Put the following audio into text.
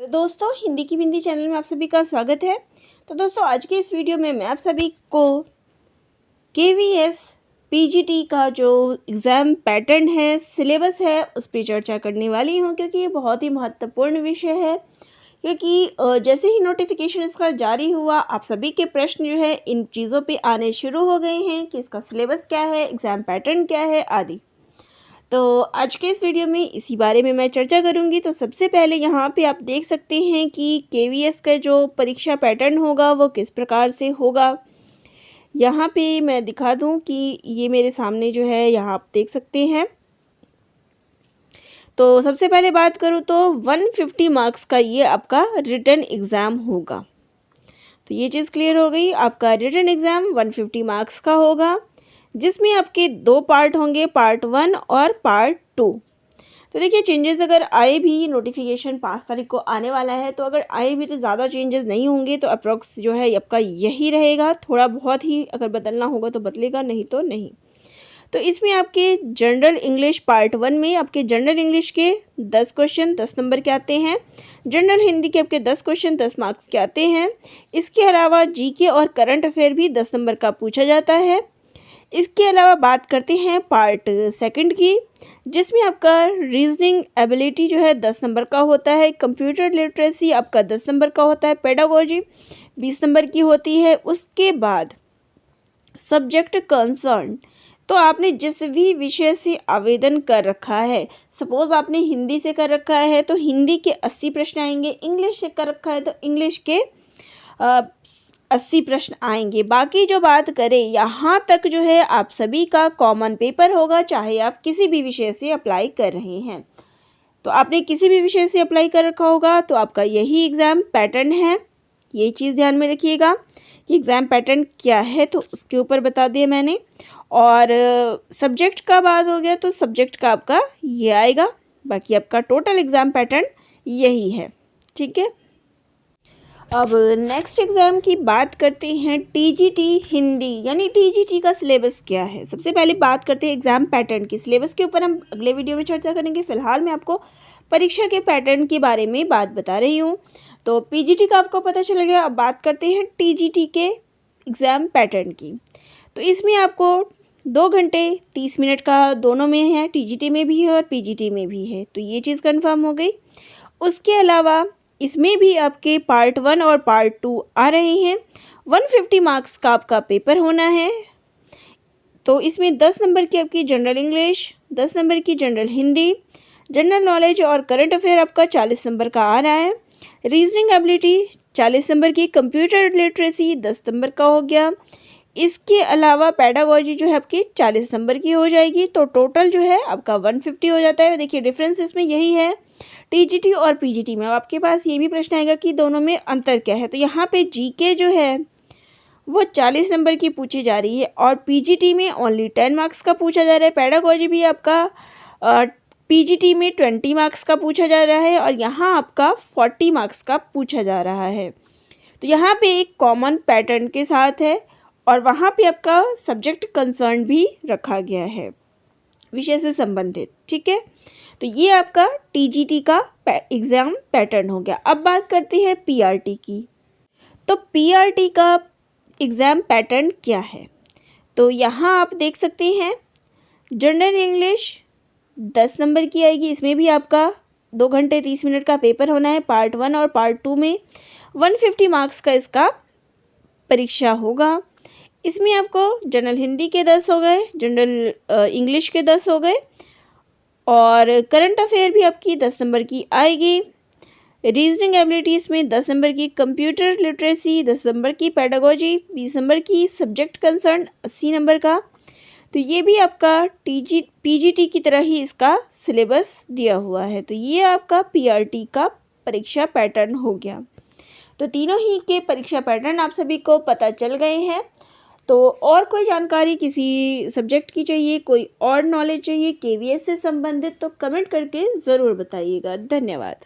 दोस्तों हिंदी की बिंदी चैनल में आप सभी का स्वागत है। तो दोस्तों आज के इस वीडियो में मैं आप सभी को KVS PGT का जो एग्ज़ाम पैटर्न है, सिलेबस है, उस पर चर्चा करने वाली हूँ क्योंकि ये बहुत ही महत्वपूर्ण विषय है। क्योंकि जैसे ही नोटिफिकेशन इसका जारी हुआ आप सभी के प्रश्न जो है इन चीज़ों पे आने शुरू हो गए हैं कि इसका सिलेबस क्या है, एग्ज़ाम पैटर्न क्या है आदि। तो आज के इस वीडियो में इसी बारे में मैं चर्चा करूंगी। तो सबसे पहले यहाँ पे आप देख सकते हैं कि KVS का जो परीक्षा पैटर्न होगा वो किस प्रकार से होगा। यहाँ पे मैं दिखा दूँ कि ये मेरे सामने जो है यहाँ आप देख सकते हैं। तो सबसे पहले बात करूँ तो 150 मार्क्स का ये आपका रिटन एग्ज़ाम होगा। तो ये चीज़ क्लियर हो गई। आपका रिटन एग्ज़ाम 150 मार्क्स का होगा जिसमें आपके दो पार्ट होंगे, पार्ट 1 और पार्ट 2। तो देखिए चेंजेस अगर आए भी, नोटिफिकेशन 5 तारीख को आने वाला है, तो अगर आए भी तो ज़्यादा चेंजेस नहीं होंगे। तो अप्रॉक्स जो है आपका यही रहेगा। थोड़ा बहुत ही अगर बदलना होगा तो बदलेगा, नहीं तो नहीं। तो इसमें आपके जनरल इंग्लिश पार्ट 1 में आपके जनरल इंग्लिश के 10 क्वेश्चन 10 नंबर के आते हैं। जनरल हिंदी के आपके 10 क्वेश्चन 10 मार्क्स के आते हैं। इसके अलावा GK और करंट अफेयर भी 10 नंबर का पूछा जाता है। इसके अलावा बात करते हैं पार्ट 2 की, जिसमें आपका रीजनिंग एबिलिटी जो है 10 नंबर का होता है। कंप्यूटर लिटरेसी आपका 10 नंबर का होता है। पेडागोजी 20 नंबर की होती है। उसके बाद सब्जेक्ट कंसर्न, तो आपने जिस भी विषय से आवेदन कर रखा है, सपोज़ आपने हिंदी से कर रखा है तो हिंदी के 80 प्रश्न आएंगे, इंग्लिश से कर रखा है तो इंग्लिश के 80 प्रश्न आएंगे। बाकी जो बात करें यहाँ तक जो है आप सभी का कॉमन पेपर होगा, चाहे आप किसी भी विषय से अप्लाई कर रहे हैं। तो आपने किसी भी विषय से अप्लाई कर रखा होगा तो आपका यही एग्ज़ाम पैटर्न है। ये चीज़ ध्यान में रखिएगा कि एग्ज़ाम पैटर्न क्या है, तो उसके ऊपर बता दिया मैंने। और सब्जेक्ट का बात हो गया तो सब्जेक्ट का आपका ये आएगा। बाकी आपका टोटल एग्ज़ाम पैटर्न यही है, ठीक है। अब नेक्स्ट एग्ज़ाम की बात करते हैं TGT हिंदी, यानी TGT का सिलेबस क्या है। सबसे पहले बात करते हैं एग्ज़ाम पैटर्न की। सिलेबस के ऊपर हम अगले वीडियो में चर्चा करेंगे। फ़िलहाल मैं आपको परीक्षा के पैटर्न के बारे में बात बता रही हूँ। तो PGT का आपको पता चल गया। अब बात करते हैं TGT के एग्ज़ाम पैटर्न की। तो इसमें आपको 2 घंटे 30 मिनट का दोनों में है, TGT में भी है और PGT में भी है। तो ये चीज़ कन्फर्म हो गई। उसके अलावा इसमें भी आपके पार्ट 1 और पार्ट 2 आ रहे हैं। 150 मार्क्स का आपका पेपर होना है। तो इसमें 10 नंबर की आपकी जनरल इंग्लिश, 10 नंबर की जनरल हिंदी, जनरल नॉलेज और करंट अफेयर आपका 40 नंबर का आ रहा है। रीजनिंग एबिलिटी 40 नंबर की, कंप्यूटर लिटरेसी 10 नंबर का हो गया। इसके अलावा पेडागोजी जो है आपकी 40 नंबर की हो जाएगी। तो टोटल जो है आपका 150 हो जाता है। देखिए डिफरेंस इसमें यही है TGT और PGT में। अब आपके पास ये भी प्रश्न आएगा कि दोनों में अंतर क्या है। तो यहाँ पे GK जो है वो 40 नंबर की पूछी जा रही है और PGT में ओनली 10 मार्क्स का पूछा जा रहा है। पेडागोजी भी आपका PGT में 20 मार्क्स का पूछा जा रहा है और यहाँ आपका 40 मार्क्स का पूछा जा रहा है। तो यहाँ पे एक कॉमन पैटर्न के साथ है और वहाँ पे आपका सब्जेक्ट कंसर्न भी रखा गया है विषय से संबंधित, ठीक है। तो ये आपका TGT का एग्ज़ाम पैटर्न हो गया। अब बात करते हैं PRT की। तो PRT का एग्ज़ाम पैटर्न क्या है। तो यहाँ आप देख सकते हैं जनरल इंग्लिश 10 नंबर की आएगी। इसमें भी आपका 2 घंटे 30 मिनट का पेपर होना है। पार्ट 1 और पार्ट 2 में 150 मार्क्स का इसका परीक्षा होगा। इसमें आपको जनरल हिंदी के 10 हो गए, जनरल इंग्लिश के 10 हो गए और करंट अफेयर भी आपकी 10 नंबर की आएगी। रीजनिंग एबिलिटीज़ में 10 नंबर की, कंप्यूटर लिटरेसी 10 नंबर की, पेडागोजी 20 नंबर की, सब्जेक्ट कंसर्न 80 नंबर का। तो ये भी आपका PGT की तरह ही इसका सिलेबस दिया हुआ है। तो ये आपका PRT का परीक्षा पैटर्न हो गया। तो तीनों ही के परीक्षा पैटर्न आप सभी को पता चल गए हैं। तो और कोई जानकारी किसी सब्जेक्ट की चाहिए, कोई और नॉलेज चाहिए KVS से संबंधित, तो कमेंट करके ज़रूर बताइएगा। धन्यवाद।